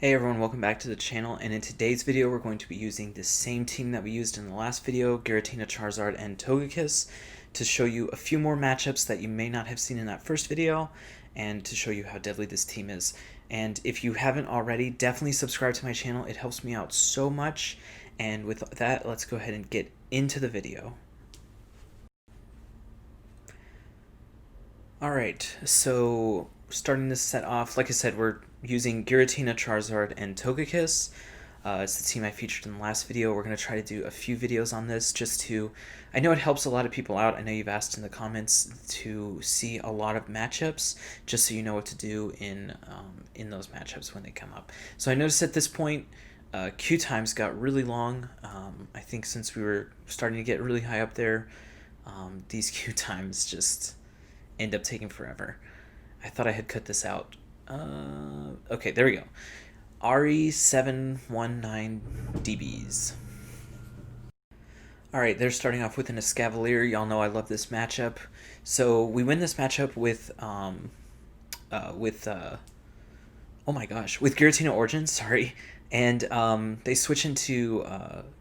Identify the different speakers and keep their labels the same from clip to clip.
Speaker 1: Hey everyone, welcome back to the channel, and in today's video we're going to be using the same team that we used in the last video, Giratina, Charizard, and Togekiss, to show you a few more matchups that you may not have seen in that first video, and to show you how deadly this team is. And if you haven't already, definitely subscribe to my channel, it helps me out so much, and with that, let's go ahead and get into the video. Alright, so starting this set off, like I said, we're using Giratina, Charizard, and Togekiss. It's the team I featured in the last video. We're going to try to do a few videos on this just to... I know it helps a lot of people out. I know you've asked in the comments to see a lot of matchups just so you know what to do in those matchups when they come up. So I noticed at this point, queue times got really long. I think since we were starting to get really high up there, these queue times just end up taking forever. I thought I had cut this out. Okay, there we go. RE719 DBs. Alright, they're starting off with an Escavalier. Y'all know I love this matchup. So we win this matchup with oh my gosh, with Giratina Origin, sorry. And they switch into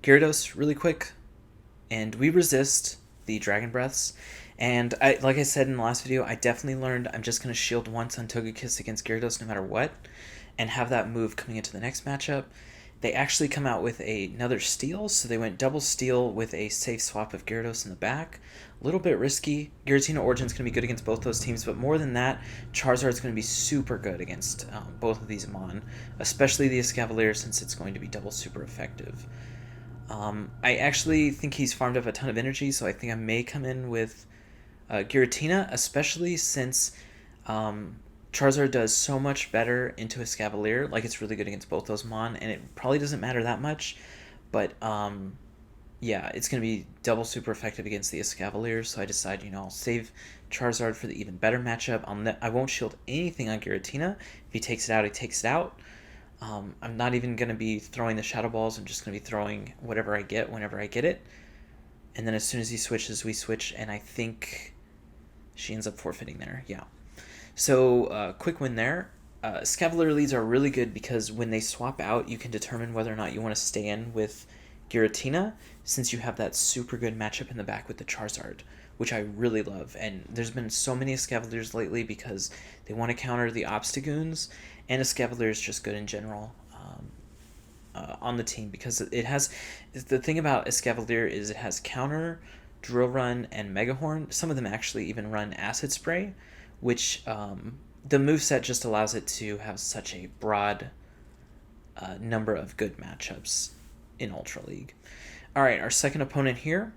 Speaker 1: Gyarados really quick, and we resist the Dragon Breaths. And like I said in the last video, I definitely learned I'm just going to shield once on Togekiss against Gyarados no matter what, and have that move coming into the next matchup. They actually come out with another steal, so they went double steal with a safe swap of Gyarados in the back. A little bit risky. Giratina Origin's going to be good against both those teams, but more than that, Charizard's going to be super good against both of these Mon, especially the Escavalier since it's going to be double super effective. I actually think he's farmed up a ton of energy, so I think I may come in with Giratina, especially since Charizard does so much better into Escavalier. Like, it's really good against both those Mon, and it probably doesn't matter that much, but yeah, it's going to be double super effective against the Escavalier, so I decide, I'll save Charizard for the even better matchup. I won't shield anything on Giratina. If he takes it out, he takes it out. I'm not even going to be throwing the Shadow Balls. I'm just going to be throwing whatever I get whenever I get it. And then as soon as he switches, we switch, and I think she ends up forfeiting there. Yeah. So, quick win there. Escavalier leads are really good because when they swap out, you can determine whether or not you want to stay in with Giratina, since you have that super good matchup in the back with the Charizard, which I really love. And there's been so many Escavaliers lately because they want to counter the Obstagoons, and Escavalier is just good in general on the team because it has... The thing about Escavalier is it has counter, Drill Run, and Mega Horn. Some of them actually even run Acid Spray, which the moveset just allows it to have such a broad number of good matchups in Ultra League. Alright, our second opponent here,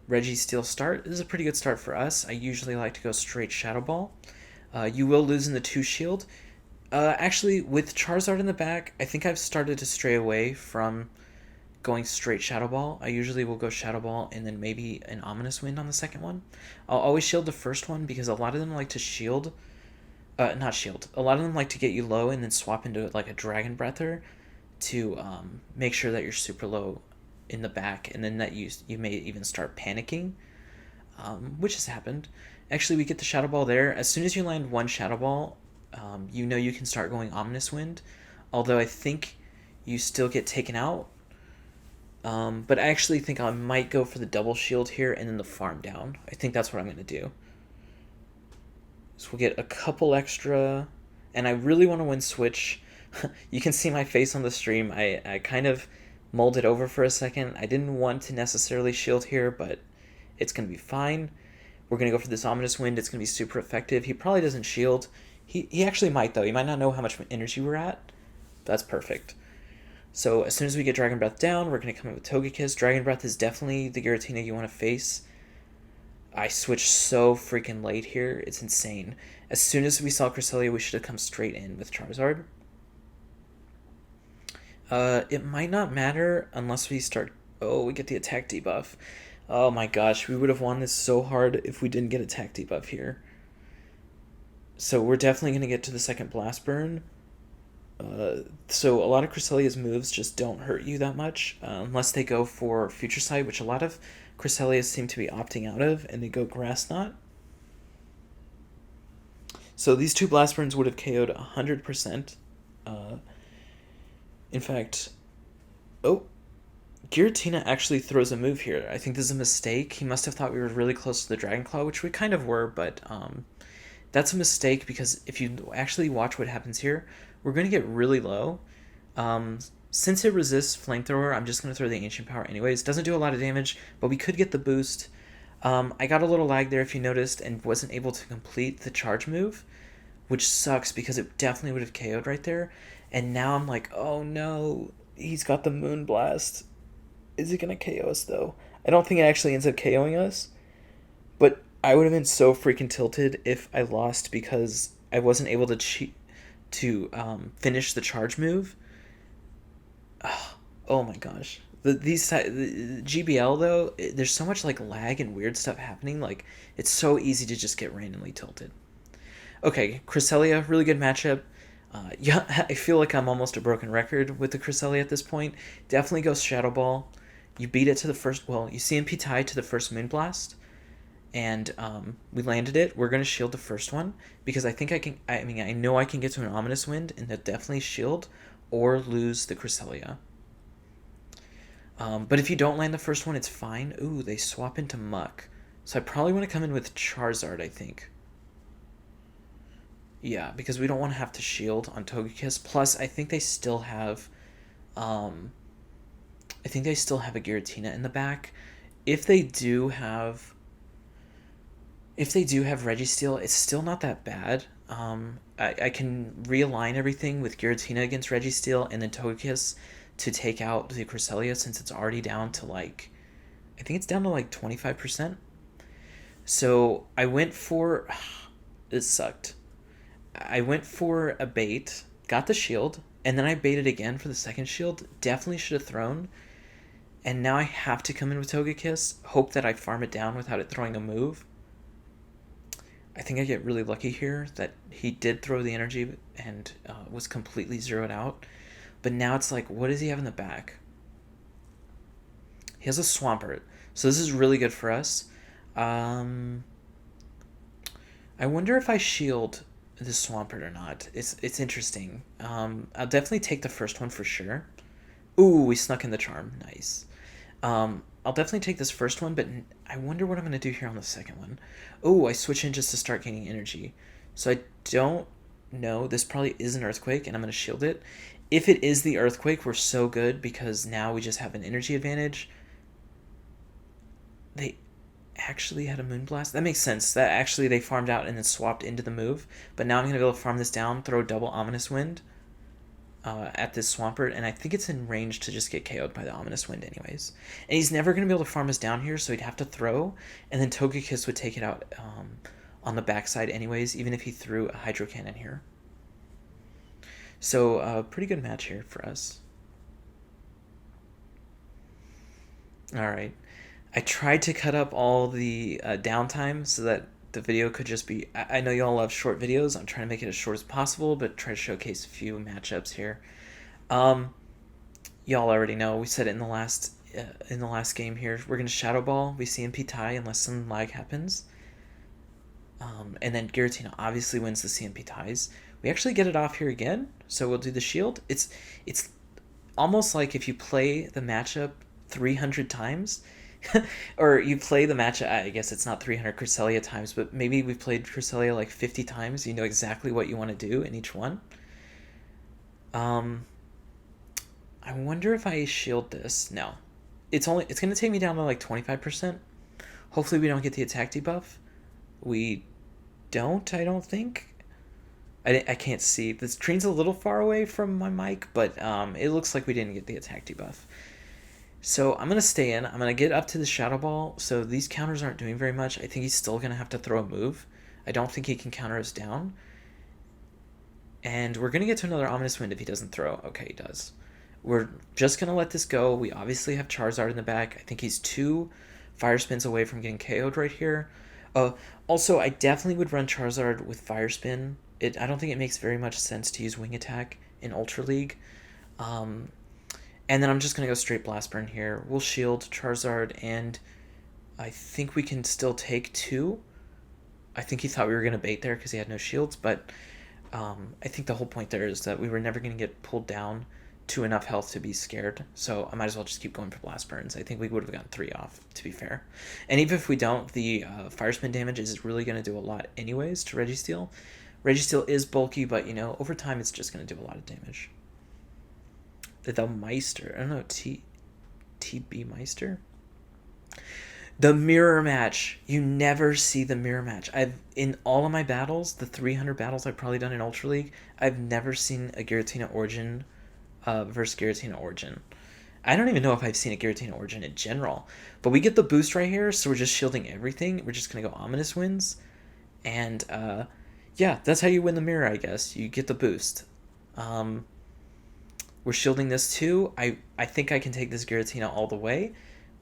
Speaker 1: Registeel start. This is a pretty good start for us. I usually like to go straight Shadow Ball. You will lose in the 2 shield. Actually, with Charizard in the back, I think I've started to stray away from going straight Shadow Ball. I usually will go Shadow Ball and then maybe an Ominous Wind on the second one. I'll always shield the first one because a lot of them like to shield... not shield. A lot of them like to get you low and then swap into like a Dragon Breather to make sure that you're super low in the back, and then that you may even start panicking, which has happened. Actually, we get the Shadow Ball there. As soon as you land one Shadow Ball, you can start going Ominous Wind, although I think you still get taken out. But I actually think I might go for the double shield here and then the farm down. I think that's what I'm going to do. So we'll get a couple extra, and I really want to win switch. You can see my face on the stream. I kind of mulled it over for a second. I didn't want to necessarily shield here, but it's going to be fine. We're going to go for this Ominous Wind. It's going to be super effective. He probably doesn't shield. He actually might, though. He might not know how much energy we're at. That's perfect. So as soon as we get Dragon Breath down, we're going to come in with Togekiss. Dragon Breath is definitely the Giratina you want to face. I switched so freaking late here. It's insane. As soon as we saw Cresselia, we should have come straight in with Charizard. It might not matter unless we start... Oh, we get the attack debuff. Oh my gosh, we would have won this so hard if we didn't get attack debuff here. So we're definitely going to get to the second Blast Burn. So a lot of Cresselia's moves just don't hurt you that much, unless they go for Future Sight, which a lot of Cresselias seem to be opting out of, and they go Grass Knot. So these two Blast Burns would have KO'd 100%. In fact, oh, Giratina actually throws a move here. I think this is a mistake. He must have thought we were really close to the Dragon Claw, which we kind of were, but that's a mistake because if you actually watch what happens here, we're going to get really low. Um, since it resists Flamethrower, I'm just going to throw the Ancient Power anyways. Doesn't do a lot of damage, but we could get the boost. I got a little lag there if you noticed and wasn't able to complete the charge move, which sucks because it definitely would have KO'd right there. And now I'm like, oh no, he's got the Moonblast. Is it going to KO us though? I don't think it actually ends up KOing us, but I would have been so freaking tilted if I lost because I wasn't able to finish the charge move. Oh my gosh. The GBL though, there's so much like lag and weird stuff happening. Like it's so easy to just get randomly tilted. Okay, Cresselia, really good matchup. Yeah, I feel like I'm almost a broken record with the Cresselia at this point. Definitely go Shadow Ball. You beat it to the first. Well, you CMP tie to the first Moonblast, and we landed it. We're gonna shield the first one because I think I can. I mean, I know I can get to an Ominous Wind and definitely shield or lose the Cresselia. But if you don't land the first one, it's fine. Ooh, they swap into Muck. So I probably want to come in with Charizard, I think. Yeah, because we don't want to have to shield on Togekiss. Plus, I think they still have... I think they still have a Giratina in the back. If they do have... If they do have Registeel, it's still not that bad. I can realign everything with Giratina against Registeel and then Togekiss to take out the Cresselia since it's already down to like... I think it's down to like 25%. So I went for... This sucked. I went for a bait, got the shield, and then I baited again for the second shield. Definitely should have thrown. And now I have to come in with Togekiss, hope that I farm it down without it throwing a move. I think I get really lucky here that he did throw the energy and was completely zeroed out. But now it's like, what does he have in the back? He has a Swampert. So this is really good for us. I wonder if I shield the Swampert or not. It's interesting. I'll definitely take the first one for sure. Ooh, we snuck in the charm. Nice. I'll definitely take this first one, but I wonder what I'm going to do here on the second one. Oh, I switch in just to start gaining energy. So I don't know. This probably is an Earthquake, and I'm going to shield it. If it is the Earthquake, we're so good because now we just have an energy advantage. They actually had a Moonblast? That makes sense. That actually they farmed out and then swapped into the move. But now I'm going to be able to farm this down, throw a double Ominous Wind at this Swampert, and I think it's in range to just get KO'd by the Ominous Wind anyways. And he's never going to be able to farm us down here, so he'd have to throw, and then Togekiss would take it out on the backside anyways, even if he threw a Hydro Cannon here. So, pretty good match here for us. Alright. I tried to cut up all the downtime so that the video could just be... I know you all love short videos. I'm trying to make it as short as possible, but try to showcase a few matchups here. Y'all already know. We said it in the last game here. We're going to Shadow Ball. We CMP tie unless some lag happens. And then Giratina obviously wins the CMP ties. We actually get it off here again, so we'll do the shield. It's almost like if you play the matchup 300 times... or you play the match, I guess it's not 300 Cresselia times, but maybe we've played Cresselia like 50 times. You know exactly what you want to do in each one. I wonder if I shield this. No. It's going to take me down to like 25%. Hopefully we don't get the attack debuff. We don't, I don't think. I can't see. The screen's a little far away from my mic, but it looks like we didn't get the attack debuff. So I'm going to stay in. I'm going to get up to the Shadow Ball. So these counters aren't doing very much. I think he's still going to have to throw a move. I don't think he can counter us down. And we're going to get to another Ominous Wind if he doesn't throw. Okay, he does. We're just going to let this go. We obviously have Charizard in the back. I think he's 2 Fire Spins away from getting KO'd right here. Also, I definitely would run Charizard with Fire Spin. I don't think it makes very much sense to use Wing Attack in Ultra League. And then I'm just going to go straight Blast Burn here. We'll shield Charizard, and I think we can still take 2. I think he thought we were going to bait there because he had no shields, but I think the whole point there is that we were never going to get pulled down to enough health to be scared, so I might as well just keep going for blast burns. I think we would have gotten 3 off, to be fair. And even if we don't, the fire spin damage is really going to do a lot anyways to Registeel. Registeel is bulky, but you know, over time it's just going to do a lot of damage. The Meister, I don't know, TB Meister? The mirror match. You never see the mirror match. In all of my battles, the 300 battles I've probably done in Ultra League, I've never seen a Giratina Origin versus Giratina Origin. I don't even know if I've seen a Giratina Origin in general. But we get the boost right here, so we're just shielding everything. We're just going to go Ominous Winds. And, yeah, that's how you win the mirror, I guess. You get the boost. We're shielding this too. I think I can take this Giratina all the way.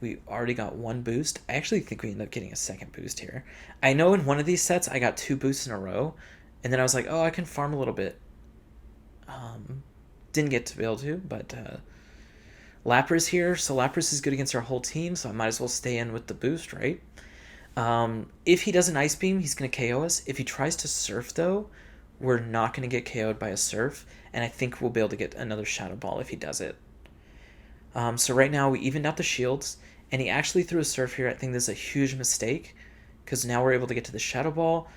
Speaker 1: We already got 1 boost. I actually think we end up getting a 2nd boost here. I know in one of these sets I got 2 boosts in a row. And then I was like, oh, I can farm a little bit. Didn't get to be able to, but Lapras here. So Lapras is good against our whole team, so I might as well stay in with the boost, right? If he does an Ice Beam, he's going to KO us. If he tries to Surf, though, we're not going to get KO'd by a Surf. And I think we'll be able to get another Shadow Ball if he does it. So right now we evened out the shields, and he actually threw a Surf here. I think this is a huge mistake, because now we're able to get to the Shadow Ball,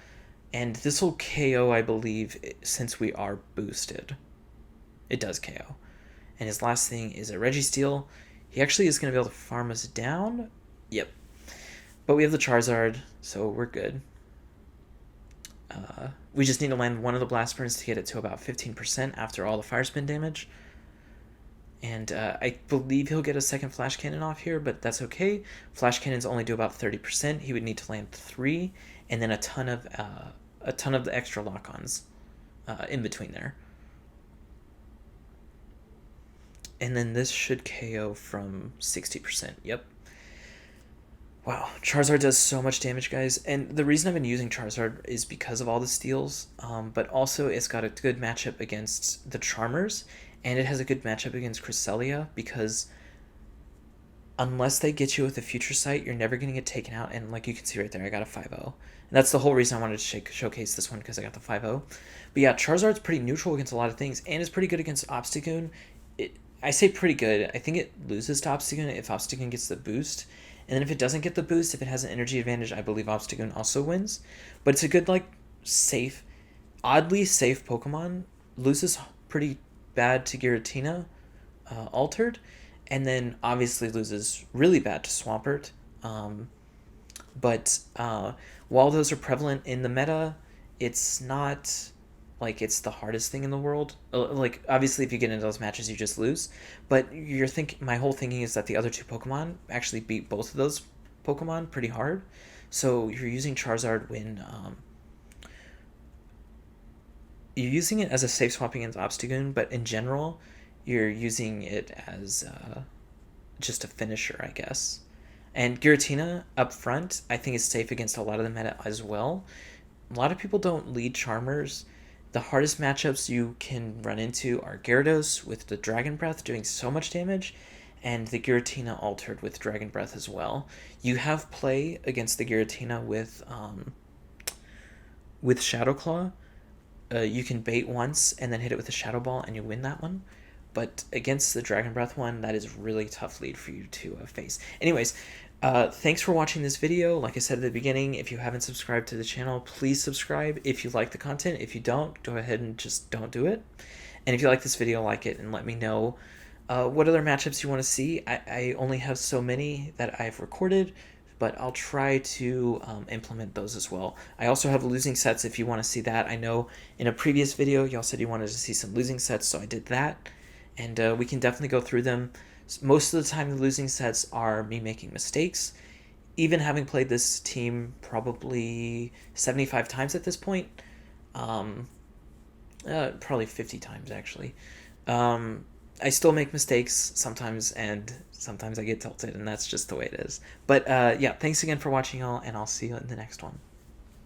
Speaker 1: and this will KO, I believe, since we are boosted. It does KO. And his last thing is a Registeel. He actually is going to be able to farm us down. Yep. But we have the Charizard, so we're good. We just need to land one of the Blast Burns to get it to about 15% after all the Fire Spin damage. And I believe he'll get a 2nd Flash Cannon off here, but that's okay. Flash Cannons only do about 30%. He would need to land 3, and then a ton of the extra lock-ons in between there. And then this should KO from 60%. Yep. Wow, Charizard does so much damage, guys. And the reason I've been using Charizard is because of all the steals, but also it's got a good matchup against the Charmers, and it has a good matchup against Cresselia, because unless they get you with a Future Sight, you're never going to get taken out. And like you can see right there, I got a 5-0. And that's the whole reason I wanted to showcase this one, because I got the 5-0. But yeah, Charizard's pretty neutral against a lot of things, and is pretty good against Obstagoon. I say pretty good. I think it loses to Obstagoon if Obstagoon gets the boost. And then if it doesn't get the boost, if it has an energy advantage, I believe Obstagoon also wins. But it's a good, like, safe, oddly safe Pokemon. Loses pretty bad to Giratina, Altered. And then obviously loses really bad to Swampert. But while those are prevalent in the meta, it's not like it's the hardest thing in the world. Like, obviously if you get into those matches you just lose, but my whole thinking is that the other 2 Pokemon actually beat both of those Pokemon pretty hard. So you're using Charizard when you're using it as a safe swap against Obstagoon, but in general you're using it as just a finisher, I guess. And Giratina up front I think is safe against a lot of the meta as well. A lot of people don't lead Charmers. The hardest matchups you can run into are Gyarados with the Dragon Breath doing so much damage, and the Giratina Altered with Dragon Breath as well. You have play against the Giratina with Shadow Claw. You can bait once and then hit it with a Shadow Ball and you win that one. But against the Dragon Breath one, that is really tough lead for you to face. Anyways, thanks for watching this video. Like I said at the beginning, if you haven't subscribed to the channel, please subscribe if you like the content. If you don't, go ahead and just don't do it. And if you like this video, like it and let me know what other matchups you want to see. I only have so many that I've recorded, but I'll try to implement those as well. I also have losing sets if you want to see that. I know in a previous video, y'all said you wanted to see some losing sets, so I did that. And we can definitely go through them. Most of the time, the losing sets are me making mistakes. Even having played this team probably 75 times at this point. Probably 50 times, actually. I still make mistakes sometimes, and sometimes I get tilted, and that's just the way it is. But yeah, thanks again for watching, all, and I'll see you in the next one.